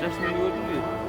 Jasmine gördün mü?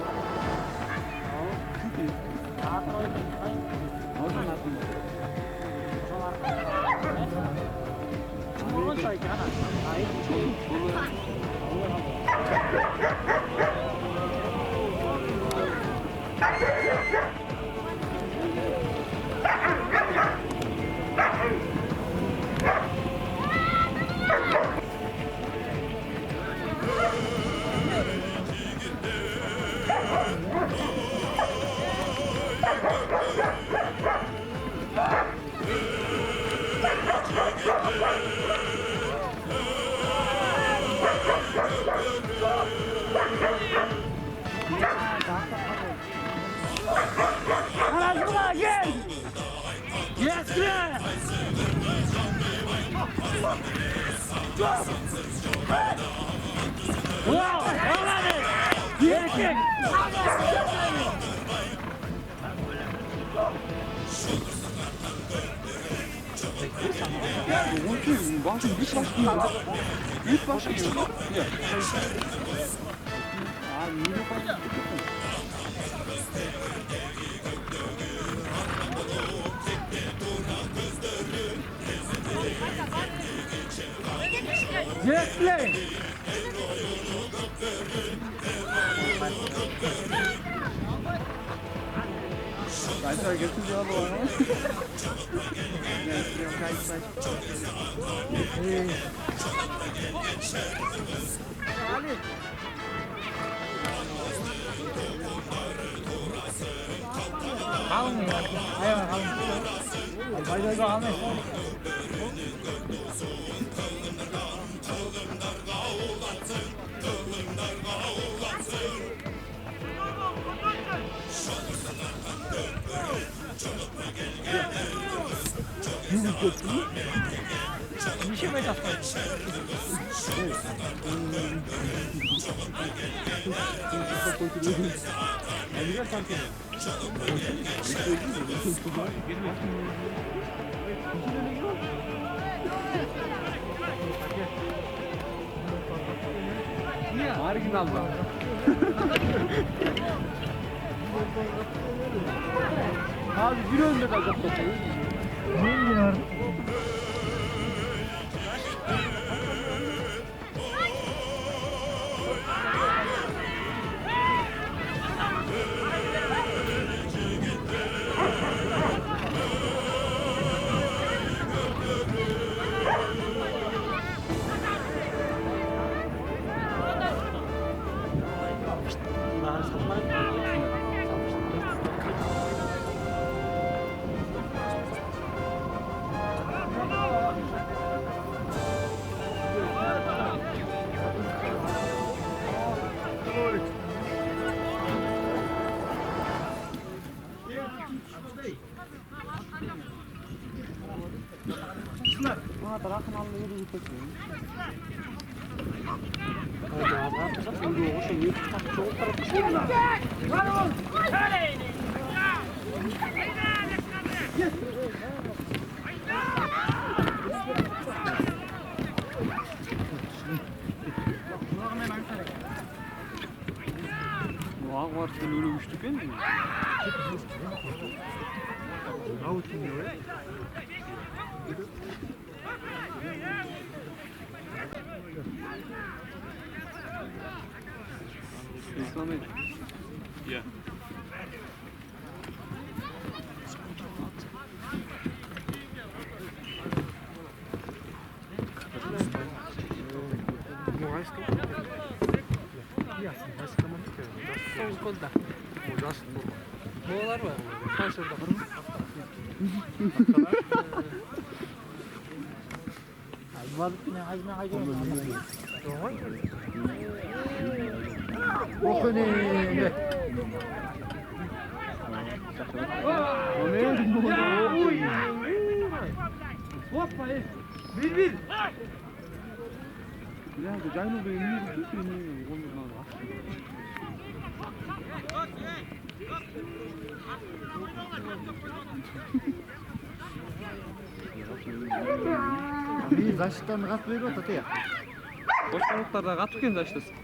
Yes, play. Vai só que tu joga lá. Calma, vai calma. Niçin böyle yapıyorsun? Marginal var. Abi bir önde kalacak topu. Ne var? Var var sen öyle uçtuk değil mi? Ne uçuyor? İslam'ı. Yeah. Kolda. Boğalar var. Kaç orada var mı? Balık yine hazme kaydı. O ne? Hoppa. Bir. 그냥 그 자이노도 있는 거 쓸수 있는 거는 Bir zaşıtlarını kat veriyor tataya. Boşluklarda katıkken zaştasın.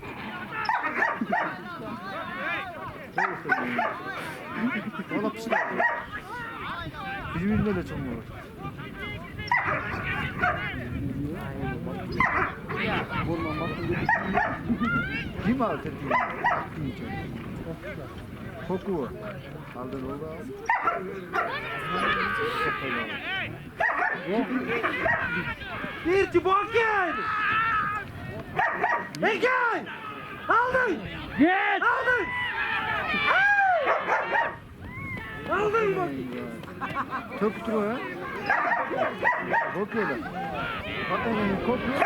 Ola pişti. Birbirine de çok olur. Kim aldı tetiğini? Koku var. Aldın oldu abi. Bir çubukken. Egen. Aldın. Gel. Aldın. Aldın bak. Çok duruyor ya. Kokuyor da. Bakın kokuyor.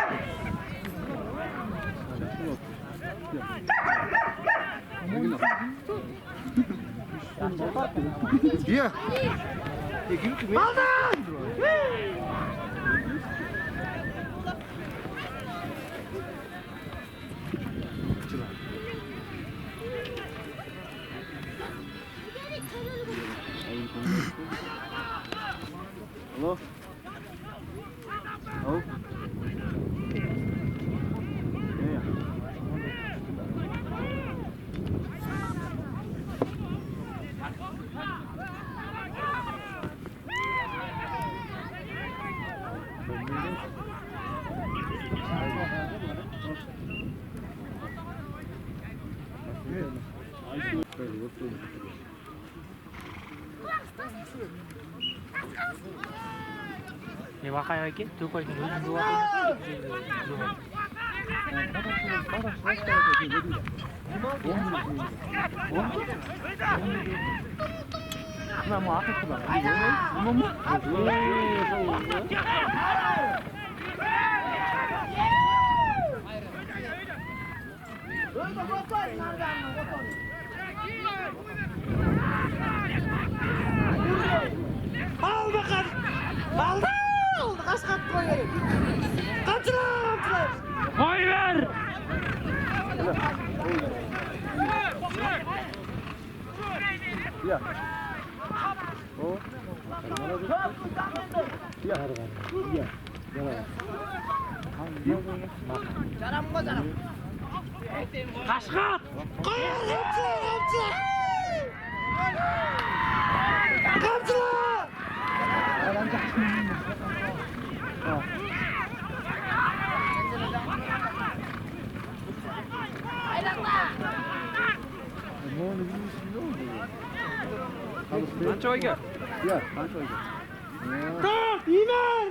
Ya. Aldın. Hello? Oh? Yeah. Ne vakaya ki? Tu koy ni dua tu. Nah, mau apa tuh, Bang? Al bakalım. Aldı. Kaç kat koyuyor. Kaçıram. Koy ver. Ya. Oh. Ya. Ya. Kaç kat. Koyuyor. Kaçıram. 한쪽 이겨. Ya. Hangi oydu? Kalk. İner.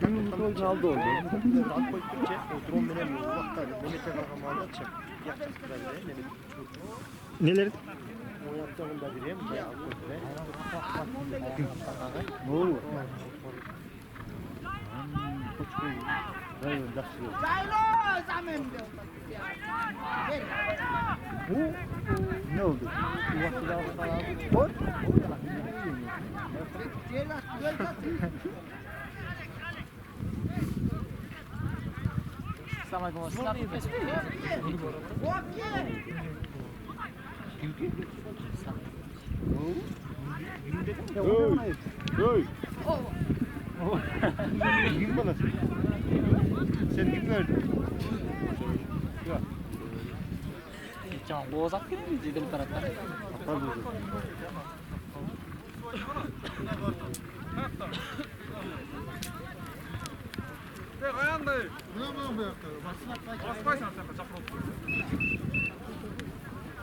Gün koydu aldı oldu. At koydu ki o drone benim uzakta. Mehmet'e kalkan malda çek. Yaklaşık böyle Mehmet çocuğu. Neler? O yaptığında biriyim. Ya ne olur? Koç koydu. Hayır, dakşıyor. Bu ne oldu? Bu vakti daha falan. Koç. Sama como se Hey! Git bana sen. Sen git verdin. Ya. Jangan bosak ini di dalam taratan. Pardon. 가야한다. Buna mı 아스파이스한테 잡으러.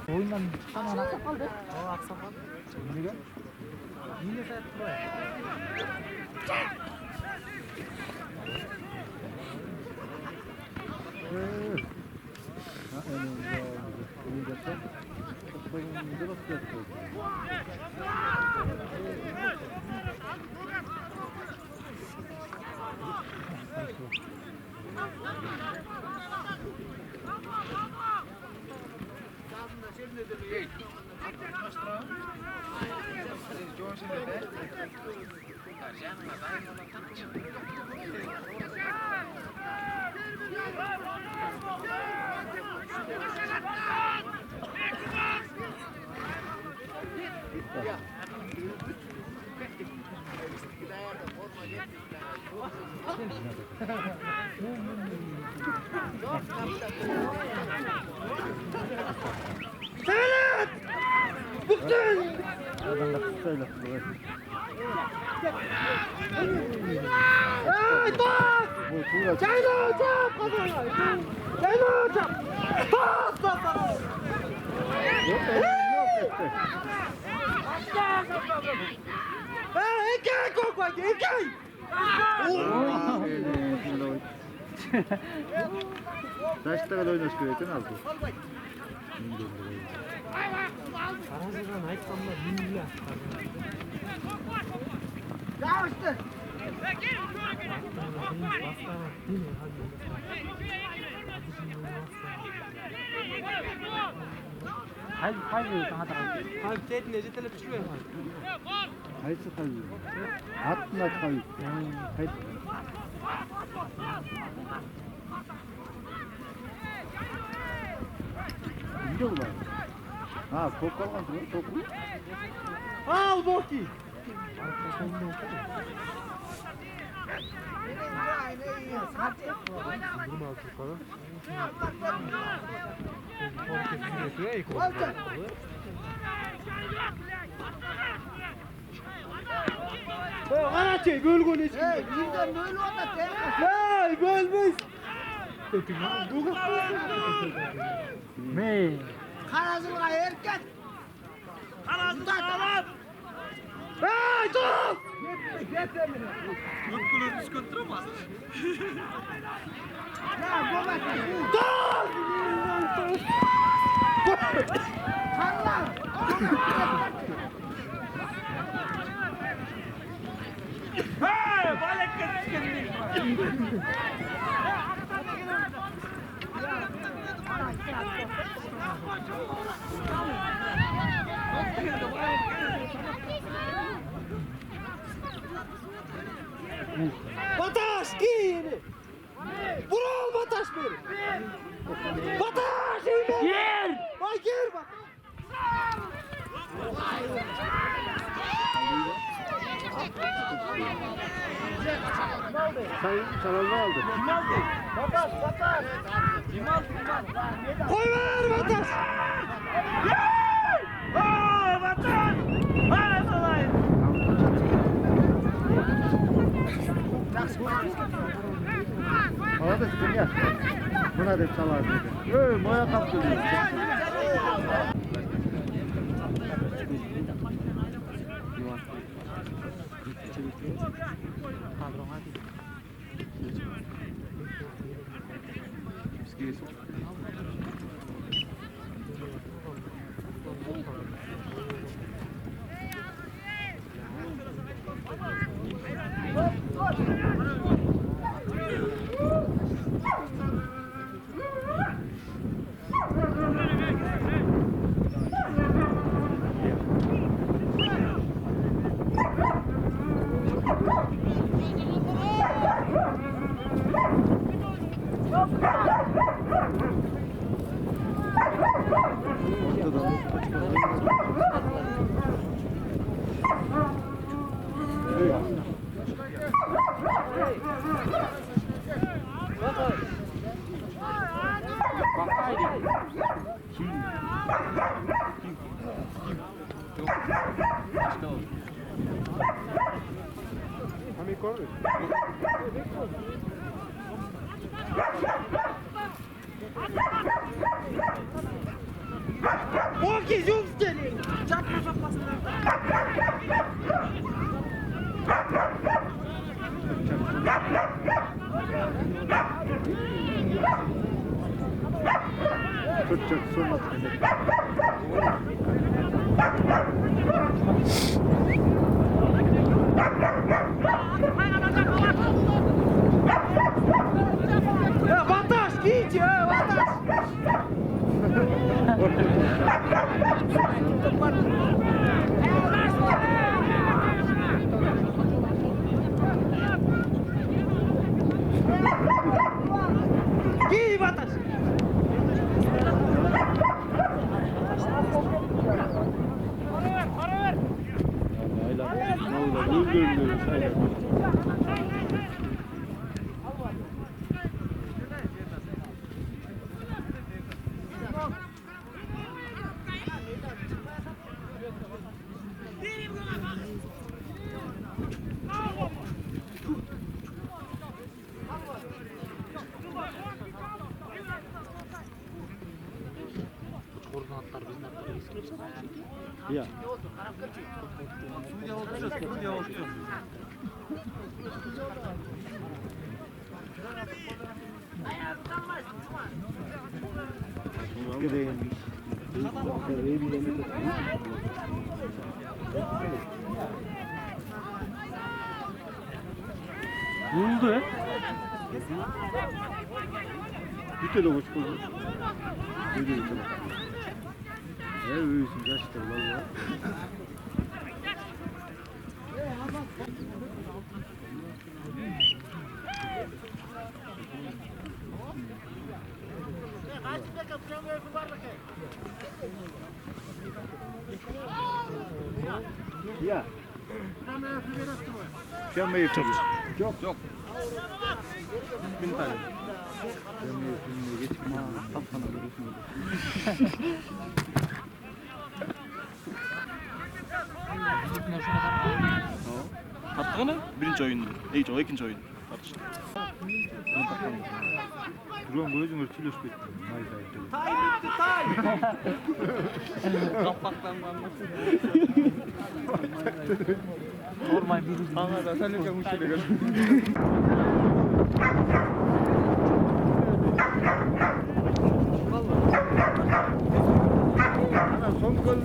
Oyundan çıkan aksakaldı. O aksakal. Niye? Yine sen buraya. Adamlar kısayla tutuyor. Hey, top! Bu tuğla. Çayla hocam! Çayla hocam! Bas bas bas! İki kokma, iki! Taşlara da oynaş göreyken az bu. Ya işte! Hayırsı kalıyor. Atla kalıyor. Hayır. İnce ulan. Ha, top kalmadı mı? Top mu? Al boki! Karaçay bölgün hiç kimse. Bizden böyle olsa Hey bölmüş. Ne? Karazılga erkek. Karazılga tamam. Hey top! Mutkuluk sıkıntırmaz. Ya baba Top! kanlar. Hey balek kesin. Bataş giyini. Vural Bataş beni. Bataş iyi. Gir. Ay gir bak. Sen çalanı aldın. Bataş. Koy ver Bataş. Aa Bataş. Bana salay. Orada sıkın gel. Buna da çalar dedi. Moya kaptı. Boki Jungs geliyor. Çarpma sopasına. Tutacak sormak demek. Ya vatandaş hiç ya vatandaş. Giy vatandaş. Ya. Ne oldu ya? Bir tane hoş bulduk. Ne diyorsun? Ne öylesin gerçekten valla. Ya. Sen yapıyorsun? Çok. Yok. Bin tane. Sen yapıyorsun? Geç bir tane. Kafana vuruyorsun. Attığını birinci oyundu. İyi o ikinci oyun. Tartıştık. Duran gözün ölçülüş bitti. Hayır hayır. Tay bitti tay. Kapaktan anlasın. Normal bir Kanka da sen ne kadar müşteri gel. son gol.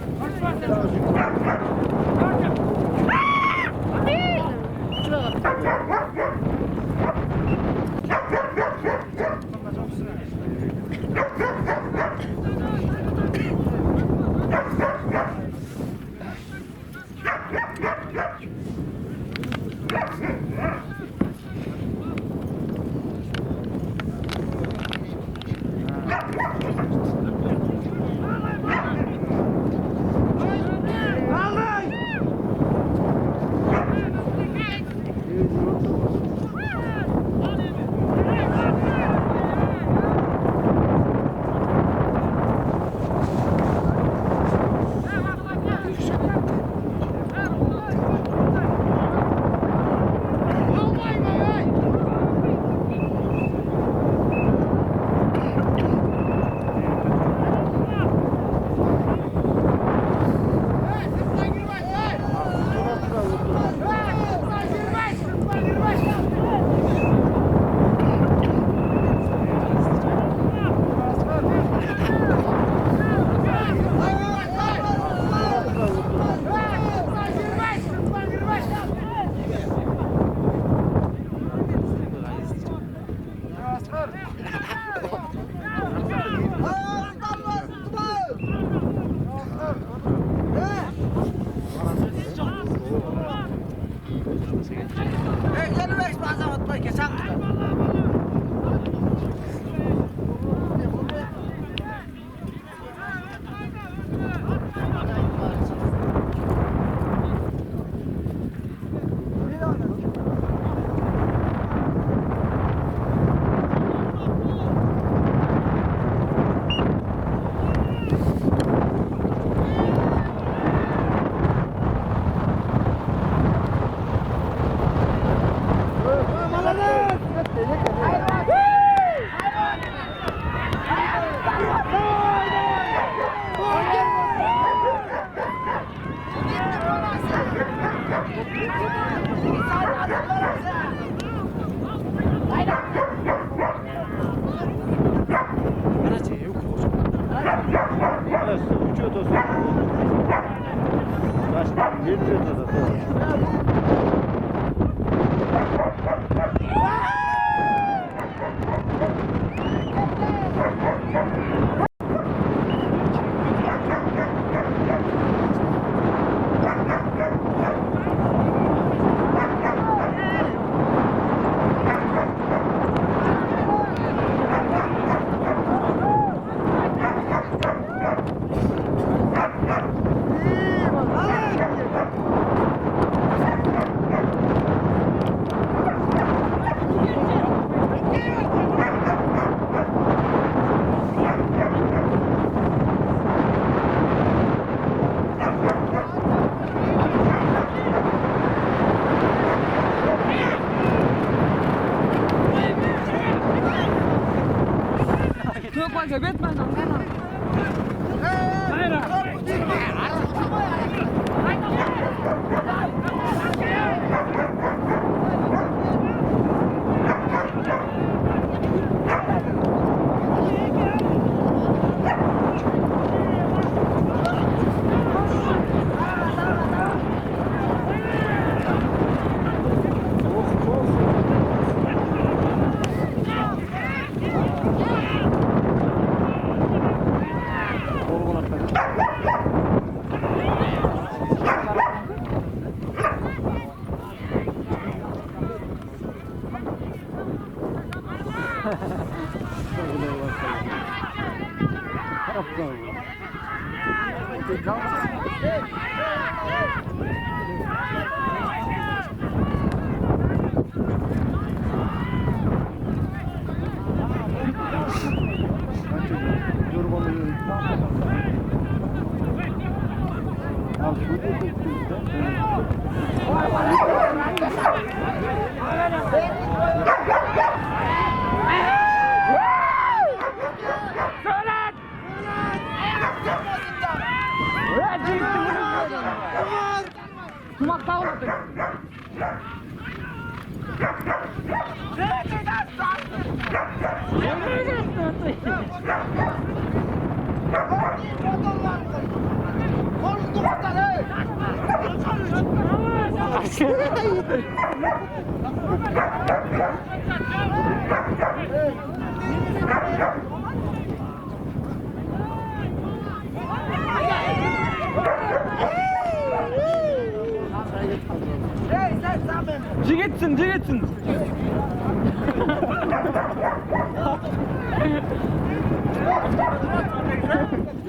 Cigitsin, cigitsin.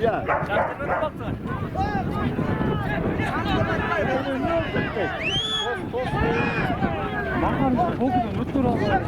Ya. Bakın kokudan ötür Allah.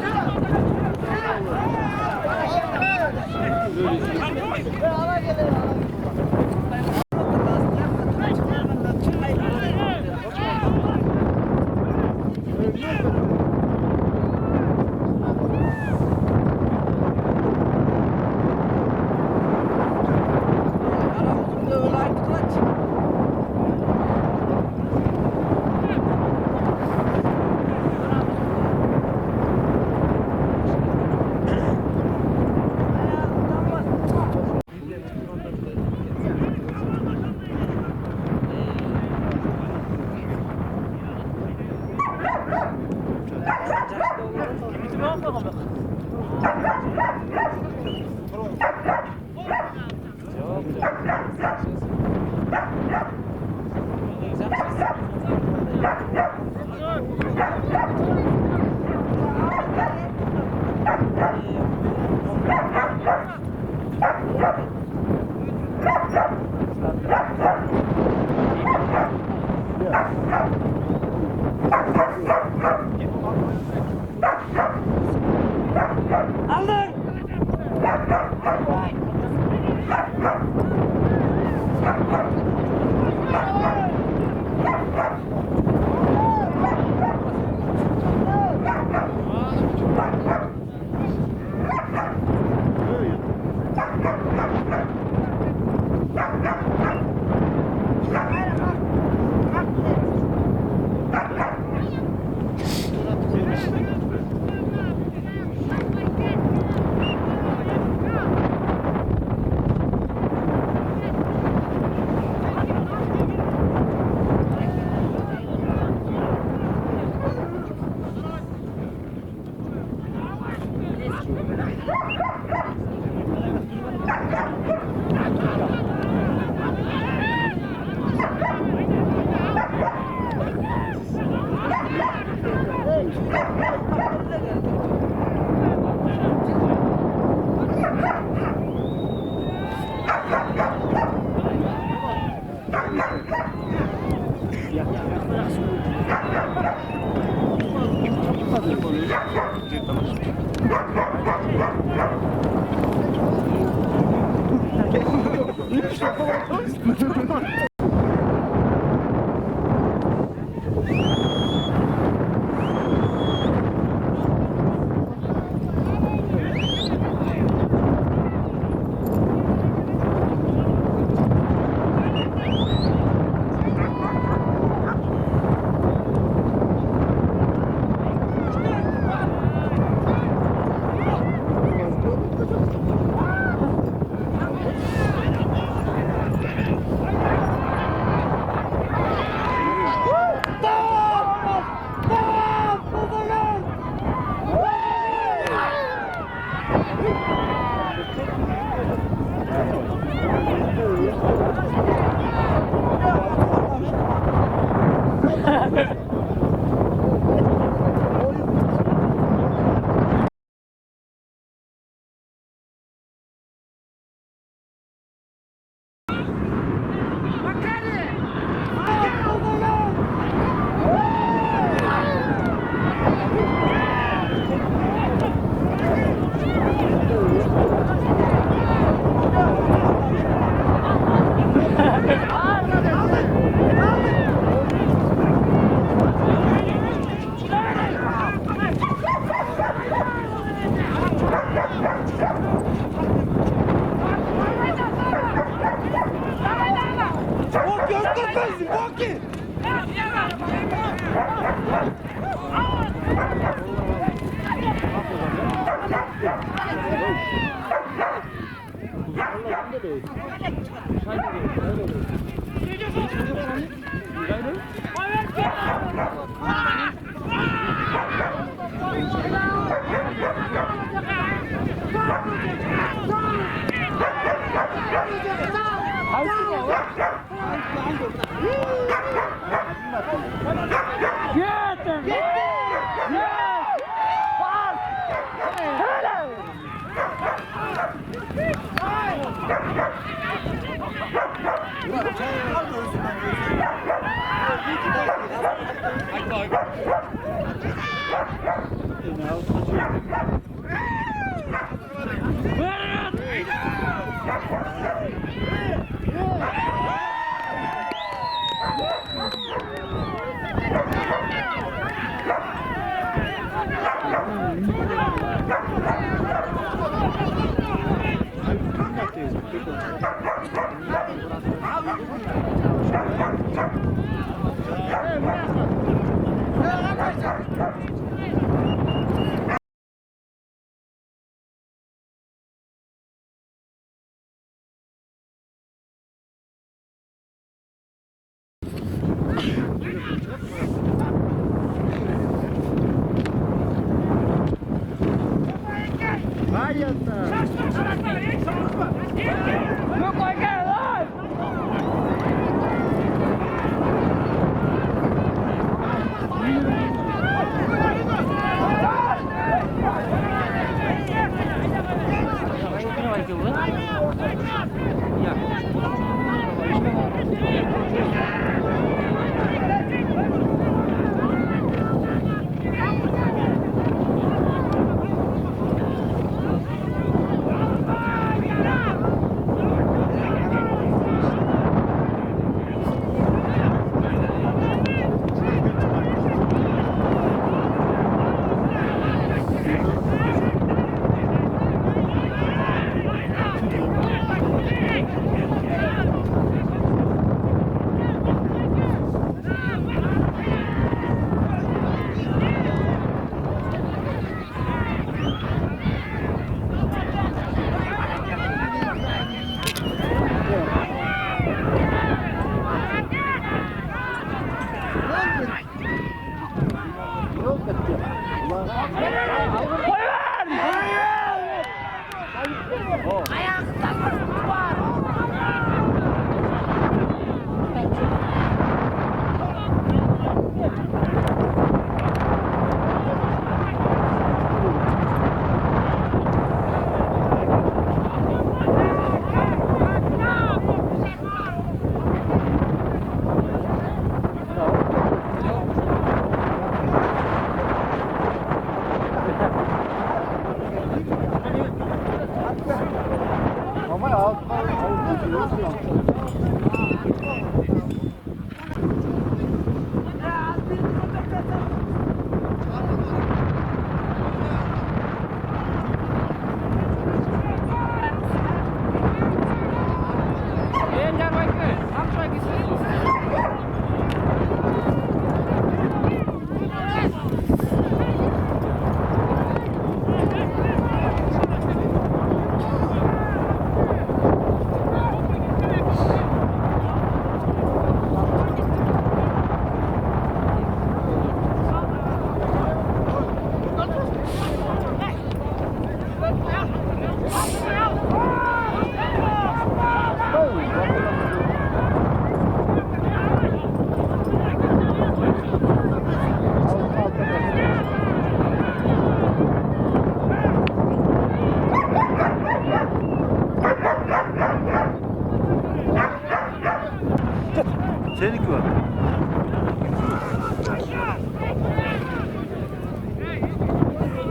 Seninki var.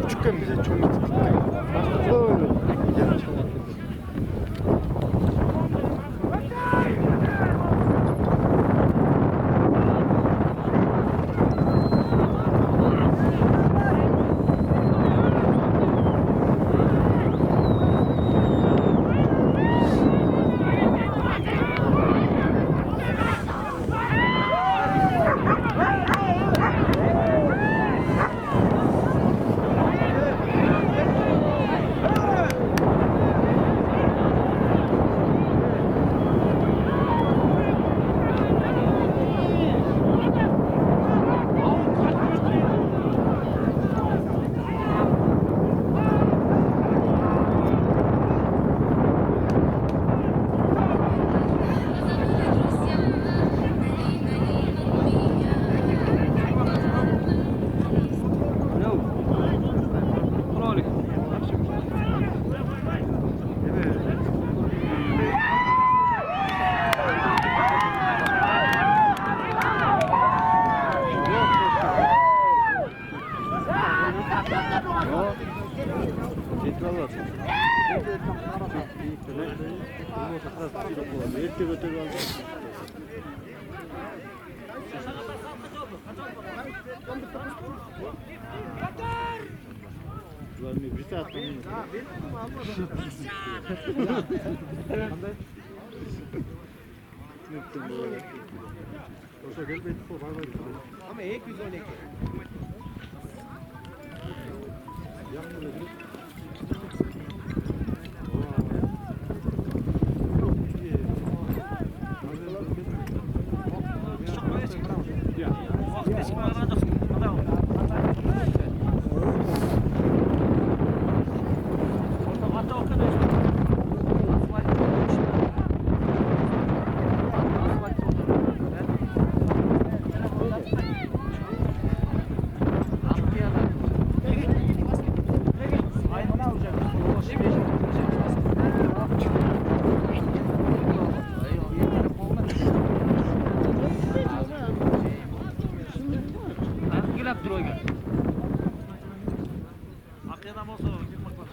Küçükken bize çok gittik. Öyle. Gidelim çalalım. Erkek öteki aldı. Ulan ne bir saat mi? Olsa gel beni for var. Ama ek 112.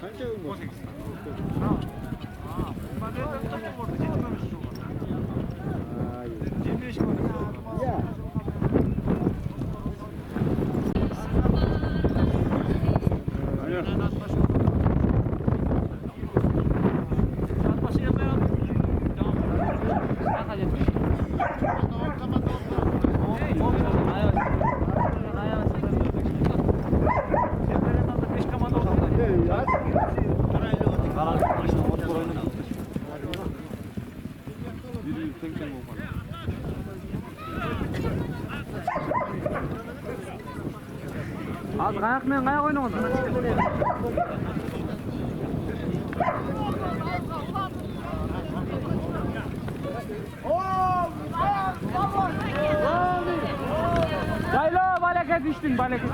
Kaç evin var? Ya. Hozir qayoqdan qayoq o'ynayapsiz? Jaylo, balaka düşding, balaka.